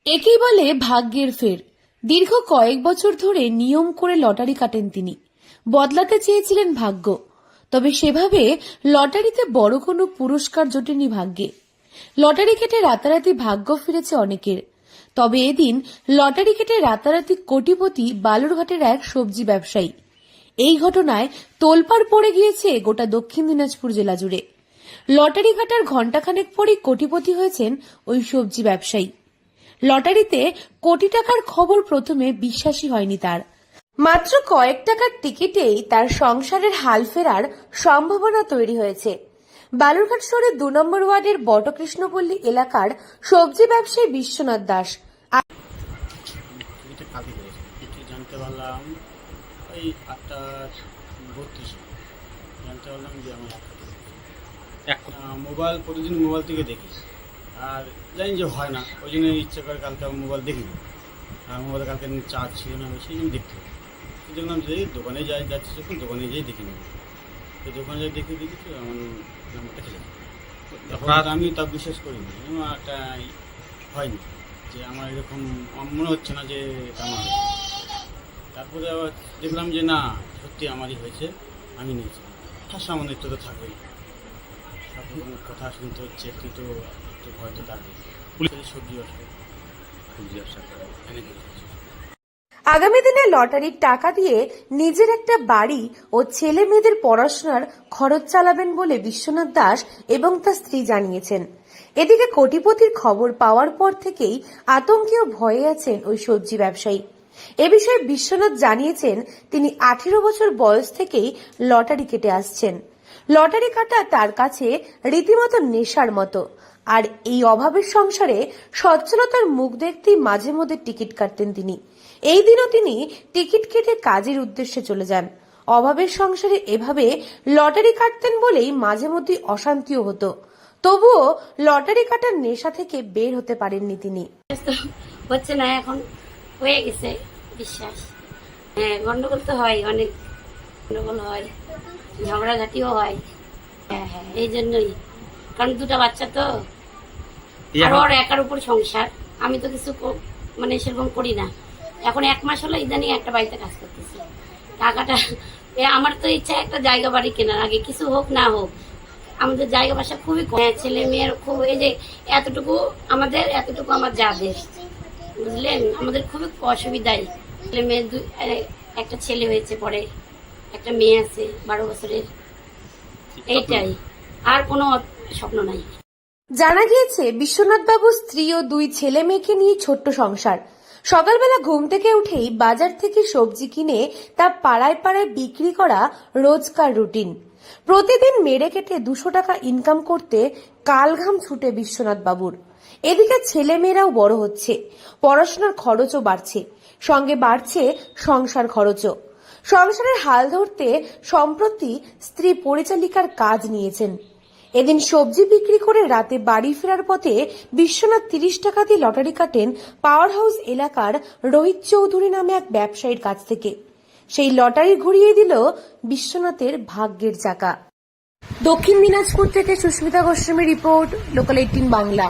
একেই বলে ভাগ্যের ফের। দীর্ঘ কয়েক বছর ধরে নিয়ম করে লটারি কাটেন তিনি। বদলাতে চেয়েছিলেন ভাগ্য, তবে সেভাবে লটারিতে বড় কোনো পুরস্কার জোটেনি ভাগ্যে। লটারি কেটে রাতারাতি ভাগ্য ফিরেছে অনেকের। তবে এদিন লটারি কেটে রাতারাতি কোটিপতি বালুরঘাটের এক সবজি ব্যবসায়ী। এই ঘটনায় তোলপাড় পড়ে গিয়েছে গোটা দক্ষিণ দিনাজপুর জেলা জুড়ে। লটারি কাটার ঘণ্টাখানেক পরই কোটিপতি হয়েছেন ওই সবজি ব্যবসায়ী। লটারিতে কোটি টাকার খবর প্রথমে বিশ্বাসই হয়নি তার। মাত্র কয়েক টাকার টিকিটেই তার সংসারের হাল ফেরার সম্ভাবনা তৈরি হয়েছে। বালুরঘাট শহরের ২ নম্বর ওয়ার্ডের বটকৃষ্ণপল্লী এলাকার সবজি ব্যবসায়ী বিশ্বনাথ দাস। জানতে পারলাম ওই ৮:৩২ জানতে পারলাম যে আমার মোবাইল প্রতিদিন মোবাইল থেকে দেখি, আর জানি যে হয় না, ওই জন্য ইচ্ছে করে কালকে আমি মোবাইল দেখিনি। আর মোবাইলে কালকে চার্জ ছিল না, সেই জন্য দেখতে হবে। দেখলাম যে দোকানে যাচ্ছি, যখন দোকানে যেয়ে দেখে নেব। তো দোকানে যাই দেখি আমার নাম্বারটা খেলে তখন আমি তা বিশ্বাস করিনি। একটা হয়নি যে আমার এরকম মনে হচ্ছে না যে আমার হয়েছে। তারপরে আবার দেখলাম যে না, সত্যি আমারই হয়েছে, আমি নিয়েছি। সামান্য একটু তো থাকবেই, সব কথা শুনতে হচ্ছে, একটু তো ভয় তো থাকবে। সবজি ব্যবসা আগামী দিনে লটারির টাকা দিয়ে নিজের একটা বাড়ি ও ছেলে মেয়েদের পড়াশোনার খরচ চালাবেন বলে বিশ্বনাথ দাস এবং তার স্ত্রী জানিয়েছেন। এদিকে কোটিপতির খবর পাওয়ার পর থেকেই আতঙ্কে ও ভয়ে আছেন ওই সবজি ব্যবসায়ী। এ বিষয়ে বিশ্বনাথ জানিয়েছেন, তিনি 18 বছর বয়স থেকেই লটারি কেটে আসছেন। লটারি কাটা তার কাছে রীতিমতো নেশার মতো। আর এই অভাবের সংসারে সচ্ছলতার মুখ দেখতেই মাঝে মধ্যে টিকিট কাটতেন তিনি। এই দিনও তিনি টিকিট কেটে কাজের উদ্দেশ্যে চলে যান। অভাবের সংসারে এভাবে লটারি কাটতেন বলেই মাঝে মধ্যে অশান্তিও হতো। তবুও লটারি কাটার নেশা থেকে বের হতে পারেননি তিনি। হচ্ছে না, এখন হয়ে গেছে বিশ্বাস। হ্যাঁ, গন্ডগোল তো হয়, অনেক গন্ডগোল হয়, ঝগড়াঝাটিও হয়। হ্যাঁ, এই জন্যই, কারণ 2টা বাচ্চা তো, আর ওর একার উপর সংসার। আমি তো কিছু মানে সেরকম করি না। এখন 1 মাস হলো ইদানিং একটা বাড়িতে কাজ করতেছি। টাকাটা আমার তো ইচ্ছা একটা জায়গা বাড়ি কেনার, আগে কিছু হোক না হোক। আমাদের জায়গা বাসা খুবই কম, ছেলে মেয়ের খুব, এই যে এতটুকু আমার যাদের, বুঝলেন, আমাদের খুবই অসুবিধাই। ছেলে মেয়ে একটা ছেলে হয়েছে, পরে একটা মেয়ে আছে 12 বছরের, এইটাই, আর কোনো স্বপ্ন নাই। জানা গিয়েছে, বিশ্বনাথ বাবু স্ত্রী ও 2 ছেলে মেয়েকে নিয়ে ছোট্ট সংসার। সকালবেলা ঘুম থেকে উঠেই বাজার থেকে সবজি কিনে তা পাড়ায় পাড়ায় বিক্রি করা রোজকার রুটিন। প্রতিদিন মেরে কেটে 200 টাকা ইনকাম করতে কালঘাম ছুটে বিশ্বনাথ বাবুর। এদিকে ছেলে মেয়েরাও বড় হচ্ছে, পড়াশোনার খরচও বাড়ছে, সঙ্গে বাড়ছে সংসার খরচও। সংসারের হাল ধরতে সম্প্রতি স্ত্রী পরিচালিকার কাজ নিয়েছেন। এদিন সবজি বিক্রি করে রাতে বাড়ি ফেরার পথে বিশ্বনাথ 30 টাকা দিয়ে লটারি কাটেন পাওয়ার হাউস এলাকার রোহিত চৌধুরী নামে এক ব্যবসায়ীর কাছ থেকে। সেই লটারি ঘুরিয়ে দিল বিশ্বনাথের ভাগ্যের চাকা। দক্ষিণ দিনাজপুর থেকে সুস্মিতা গোস্বামী রিপোর্ট, লোকাল 18 বাংলা।